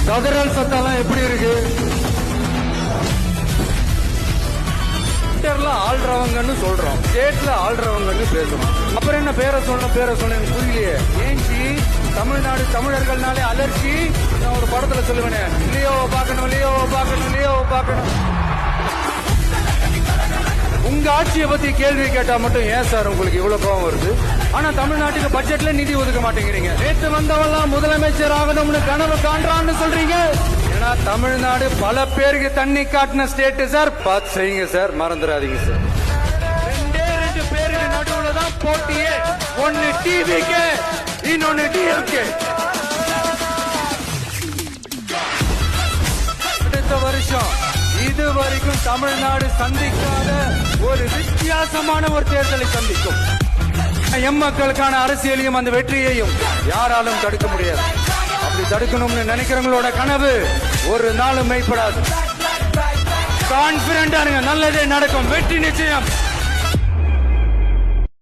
கதறல் சத்தம்லாம் எப்படி இருக்கு? ஆள்றவங்கன்னு சொல்றோம், ஸ்டேட்ல ஆள்றவங்கன்னு பேசுறோம். அப்புறம் என்ன பேரை சொன்ன புரியலையே. ஏன்ச்சி தமிழ்நாடு தமிழர்கள்னாலே அலர்ச்சி. நான் ஒரு படத்துல சொல்லுவேனே, லியோவை பார்க்கணும், லியோவை பார்க்கணும், லியோவை பார்க்கணும். உங்க ஆட்சியை பத்தி கேள்வி கேட்டா மட்டும் ஏன் சார் உங்களுக்கு இவ்வளவு கோபம் வருது? ஆனா தமிழ்நாட்டுக்கு பட்ஜெட்ல நிதி ஒதுக்க மாட்டேங்கிறீங்க. நேற்று வந்தவெல்லாம் முதலமைச்சர் ஆகணும்னு கனவு காண்றான்னு சொல்றீங்க. ஏன்னா தமிழ்நாடு பல பேருக்கு தண்ணி காட்டின ஸ்டேட் சார். பார்த்து செய்யுங்க சார், மறந்துடாதீங்க சார். ரெண்டு பேருக்கு நடுவுல தான் போட்டியே. ஒன்னு டிவிக்கு, இன்னொன்னு டிஎம்கே. அடுத்த வருஷம் இது வரைக்கும் தமிழ்நாடு சந்திக்காத ஒரு வித்தியாசமான ஒரு தேர்தலை சந்திக்கும். எம் மக்களுக்கான அரசியலையும் அந்த வெற்றியையும் யாராலும் தடுக்க முடியாது. அப்படி தடுக்கணும்னு நினைக்கிறவங்களோட கனவு ஒரு நாளும் மெய்ப்படாது. கான்பிடண்டா இருங்க, நல்லதே நடக்கும், வெற்றி நிச்சயம்.